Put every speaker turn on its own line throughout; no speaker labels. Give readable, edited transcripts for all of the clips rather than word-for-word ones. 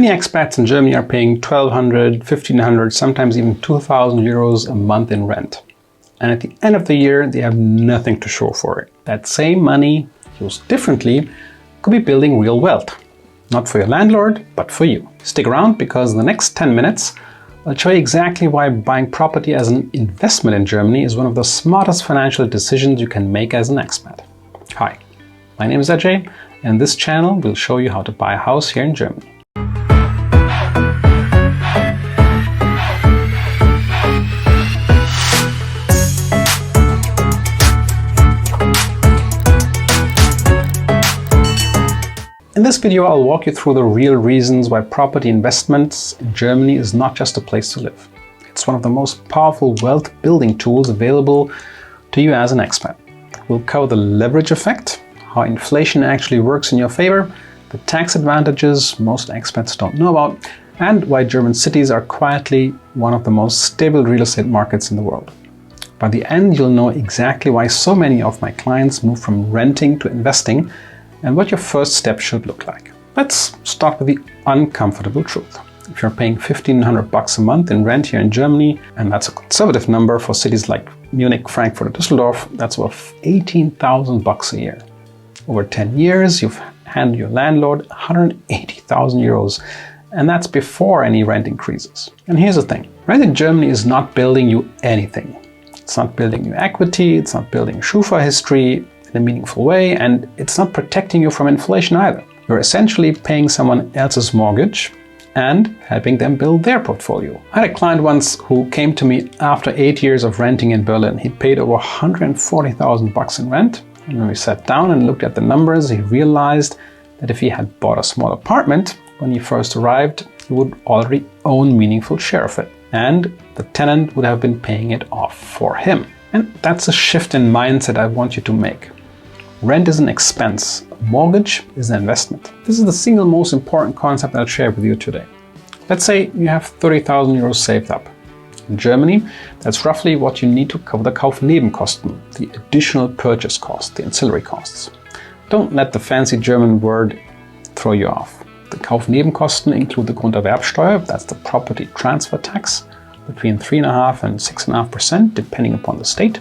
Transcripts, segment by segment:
Many expats in Germany are paying 1,200, 1,500, sometimes even 2,000 euros a month in rent. And at the end of the year, they have nothing to show for it. That same money, used differently, could be building real wealth. Not for your landlord, but for you. Stick around, because in the next 10 minutes, I'll show you exactly why buying property as an investment in Germany is one of the smartest financial decisions you can make as an expat. Hi, my name is Ajay, and this channel will show you how to buy a house here in Germany. In this video, I'll walk you through the real reasons why property investments in Germany is not just a place to live. It's one of the most powerful wealth building tools available to you as an expat. We'll cover the leverage effect, how inflation actually works in your favor, the tax advantages most expats don't know about, and why German cities are quietly one of the most stable real estate markets in the world. By the end, you'll know exactly why so many of my clients move from renting to investing, and what your first step should look like. Let's start with the uncomfortable truth. If you're paying 1,500 bucks a month in rent here in Germany, and that's a conservative number for cities like Munich, Frankfurt, or Düsseldorf, that's worth 18,000 bucks a year. Over 10 years, you've handed your landlord 180,000 euros, and that's before any rent increases. And here's the thing, rent in Germany is not building you anything. It's not building you equity, it's not building Schufa history in a meaningful way, and it's not protecting you from inflation either. You're essentially paying someone else's mortgage and helping them build their portfolio. I had a client once who came to me after 8 years of renting in Berlin. He paid over 140,000 bucks in rent, and when we sat down and looked at the numbers, he realized that if he had bought a small apartment when he first arrived, he would already own a meaningful share of it, and the tenant would have been paying it off for him. And that's a shift in mindset I want you to make. Rent is an expense, a mortgage is an investment. This is the single most important concept I'll share with you today. Let's say you have 30,000 euros saved up. In Germany, that's roughly what you need to cover the Kaufnebenkosten, the additional purchase cost, the ancillary costs. Don't let the fancy German word throw you off. The Kaufnebenkosten include the Grunderwerbsteuer, that's the property transfer tax, between 3.5% and 6.5% depending upon the state,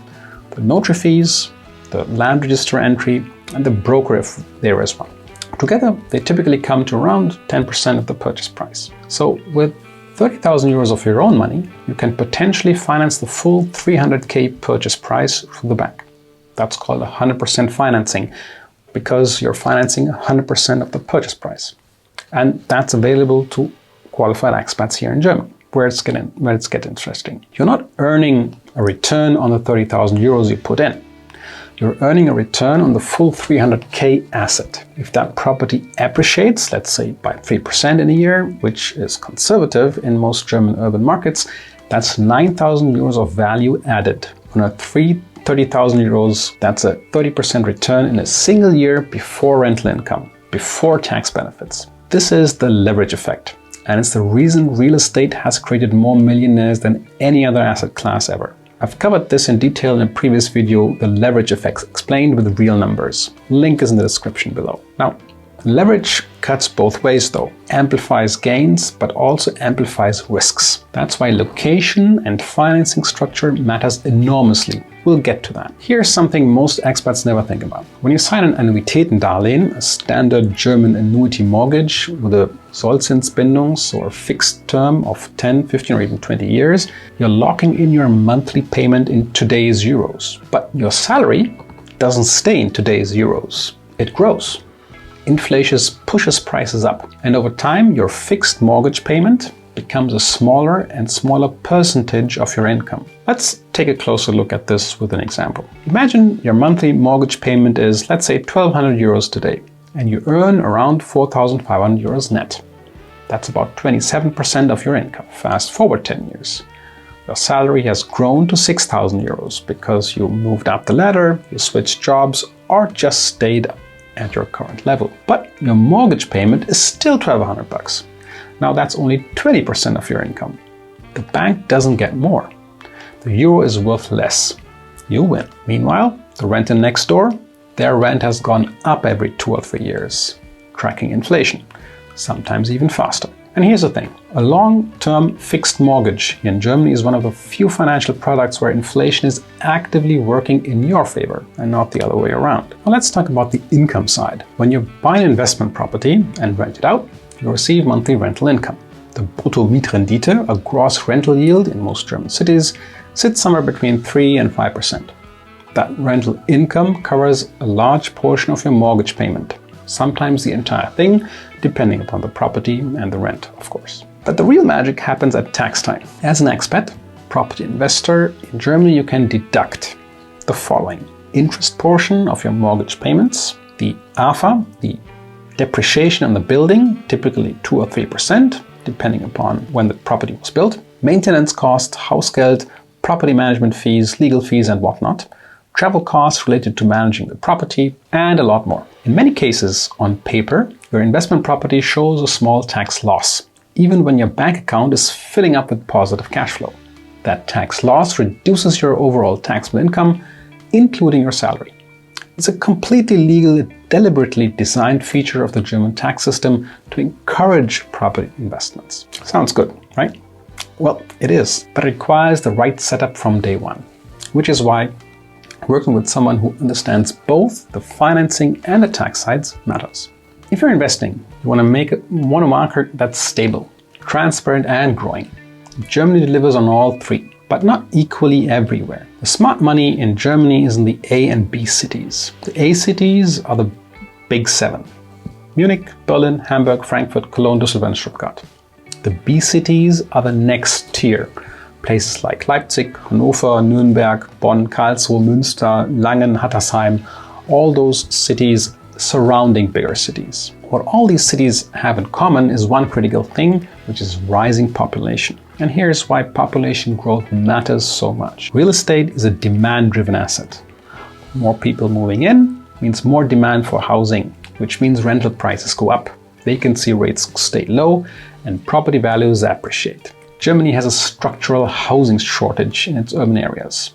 the notary fees, the land register entry, and the broker if there is one. Together, they typically come to around 10% of the purchase price. So with 30,000 euros of your own money, you can potentially finance the full 300k purchase price through the bank. That's called 100% financing, because you're financing 100% of the purchase price. And that's available to qualified expats here in Germany, where it's getting interesting. You're not earning a return on the 30,000 euros you put in. You're earning a return on the full 300k asset. If that property appreciates, let's say by 3% in a year, which is conservative in most German urban markets, that's 9,000 euros of value added. On a 30,000 euros, that's a 30% return in a single year before rental income, before tax benefits. This is the leverage effect, and it's the reason real estate has created more millionaires than any other asset class ever. I've covered this in detail in a previous video, the leverage effects explained with real numbers. Link is in the description below. Now, leverage cuts both ways though. Amplifies gains, but also amplifies risks. That's why location and financing structure matters enormously. We'll get to that. Here's something most expats never think about. When you sign an Annuitätendarlehen, a standard German annuity mortgage with a Sollzinsbindungs or fixed term of 10, 15 or even 20 years, you're locking in your monthly payment in today's euros. But your salary doesn't stay in today's euros. It grows. Inflation pushes prices up, and over time your fixed mortgage payment becomes a smaller and smaller percentage of your income. Let's take a closer look at this with an example. Imagine your monthly mortgage payment is, let's say, 1,200 euros today, and you earn around 4,500 euros net. That's about 27% of your income. Fast forward 10 years. Your salary has grown to 6,000 euros because you moved up the ladder, you switched jobs, or just stayed at your current level. But your mortgage payment is still 1,200 bucks. Now that's only 20% of your income. The bank doesn't get more. The euro is worth less. You win. Meanwhile, the renter next door, their rent has gone up every 2 or 3 years, tracking inflation, sometimes even faster. And here's the thing, a long-term fixed mortgage here in Germany is one of the few financial products where inflation is actively working in your favor and not the other way around. Now let's talk about the income side. When you buy an investment property and rent it out, you receive monthly rental income. The Brutto-Mietrendite, a gross rental yield in most German cities, sits somewhere between 3 and 5%. That rental income covers a large portion of your mortgage payment, sometimes the entire thing, depending upon the property and the rent, of course. But the real magic happens at tax time. As an expat, property investor in Germany, you can deduct the following: interest portion of your mortgage payments, the AFA, the depreciation on the building, typically 2 or 3%, depending upon when the property was built, maintenance costs, Hausgeld, property management fees, legal fees and whatnot, travel costs related to managing the property, and a lot more. In many cases, on paper, your investment property shows a small tax loss, even when your bank account is filling up with positive cash flow. That tax loss reduces your overall taxable income, including your salary. It's a completely legal, deliberately designed feature of the German tax system to encourage property investments. Sounds good, right? Well, it is, but it requires the right setup from day one, which is why working with someone who understands both the financing and the tax sides matters. If you're investing, you want a market that's stable, transparent and growing. Germany delivers on all three, but not equally everywhere. The smart money in Germany is in the A and B cities. The A cities are the big 7: Munich, Berlin, Hamburg, Frankfurt, Cologne, Düsseldorf and Stuttgart. The B cities are the next tier. Places like Leipzig, Hannover, Nürnberg, Bonn, Karlsruhe, Münster, Langen, Hattersheim, all those cities surrounding bigger cities. What all these cities have in common is one critical thing, which is rising population. And here's why population growth matters so much. Real estate is a demand-driven asset. More people moving in means more demand for housing, which means rental prices go up, vacancy rates stay low, and property values appreciate. Germany has a structural housing shortage in its urban areas.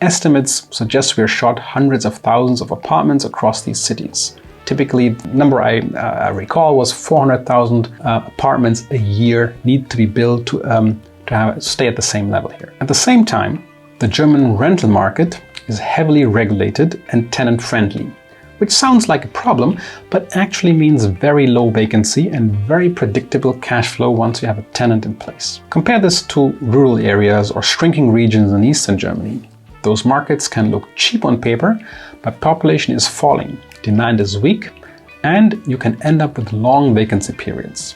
Estimates suggest we are short hundreds of thousands of apartments across these cities. Typically, the number I recall was 400,000 apartments a year need to be built to stay at the same level here. At the same time, the German rental market is heavily regulated and tenant-friendly, which sounds like a problem, but actually means very low vacancy and very predictable cash flow once you have a tenant in place. Compare this to rural areas or shrinking regions in Eastern Germany. Those markets can look cheap on paper, but population is falling, demand is weak, and you can end up with long vacancy periods.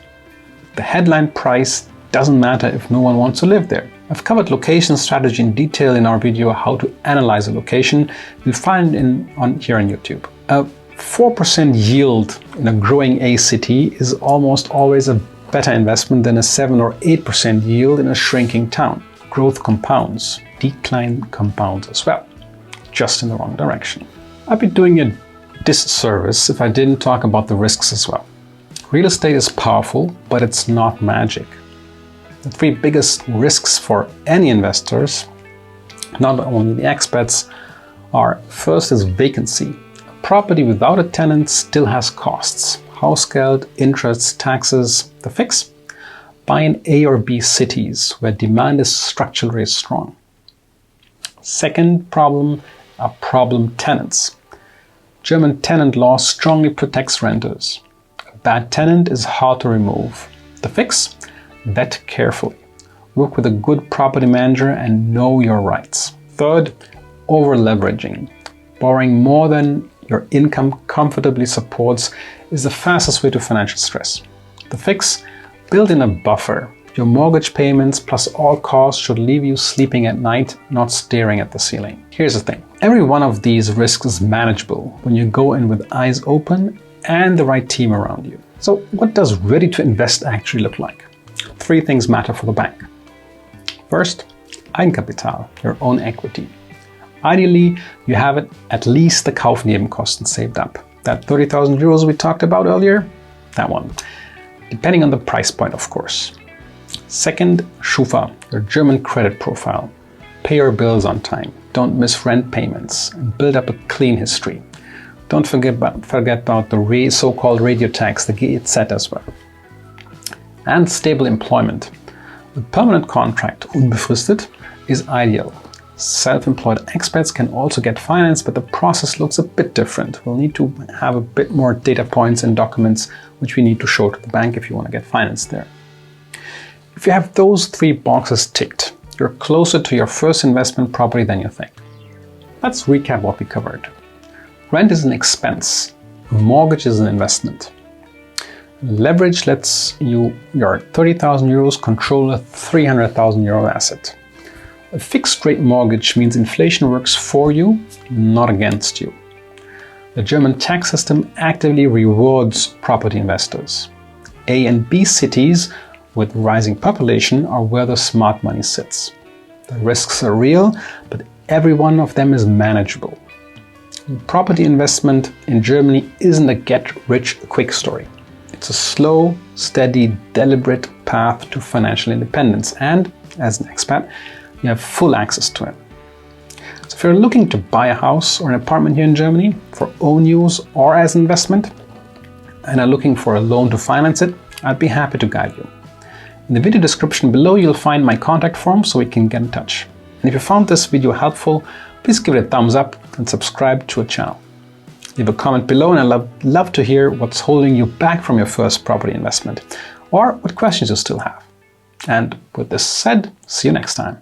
The headline price doesn't matter if no one wants to live there. I've covered location strategy in detail in our video How to Analyze a Location. You'll find it here on YouTube. A 4% yield in a growing A city is almost always a better investment than a 7 or 8% yield in a shrinking town. Growth compounds, decline compounds as well, just in the wrong direction. I'd be doing a disservice if I didn't talk about the risks as well. Real estate is powerful, but it's not magic. The 3 biggest risks for any investors, not only the expats, are: first is vacancy. A property without a tenant still has costs: Hausgeld, interests, taxes, the fix. Buy in A or B cities where demand is structurally strong. Second problem are problem tenants. German tenant law strongly protects renters. A bad tenant is hard to remove. The fix? Vet carefully. Work with a good property manager and know your rights. Third, over-leveraging. Borrowing more than your income comfortably supports is the fastest way to financial stress. The fix? Build in a buffer. Your mortgage payments plus all costs should leave you sleeping at night, not staring at the ceiling. Here's the thing. Every one of these risks is manageable when you go in with eyes open and the right team around you. So what does ready to invest actually look like? 3 things matter for the bank. First, Eigenkapital, your own equity. Ideally, you have at least the Kaufnebenkosten saved up. That 30,000 euros we talked about earlier, that one. Depending on the price point, of course. Second, Schufa, your German credit profile. Pay your bills on time. Don't miss rent payments and build up a clean history. Don't forget about the so-called radio tax, the GEZ as well. and stable employment. The permanent contract, unbefristet, is ideal. Self-employed expats can also get finance, but the process looks a bit different. We'll need to have a bit more data points and documents which we need to show to the bank if you want to get finance there. If you have those 3 boxes ticked, you're closer to your first investment property than you think. Let's recap what we covered. Rent is an expense. Mortgage is an investment. Leverage lets you your 30,000 euros control a 300,000 euro asset. A fixed rate mortgage means inflation works for you, not against you. The German tax system actively rewards property investors. A and B cities with rising population are where the smart money sits. The risks are real, but every one of them is manageable. Property investment in Germany isn't a get-rich-quick story. It's a slow, steady, deliberate path to financial independence, and as an expat, you have full access to it. So if you're looking to buy a house or an apartment here in Germany for own use or as investment, and are looking for a loan to finance it, I'd be happy to guide you. In the video description below, you'll find my contact form so we can get in touch. And if you found this video helpful, please give it a thumbs up and subscribe to our channel. Leave a comment below and I'd love to hear what's holding you back from your first property investment or what questions you still have. And with this said, see you next time.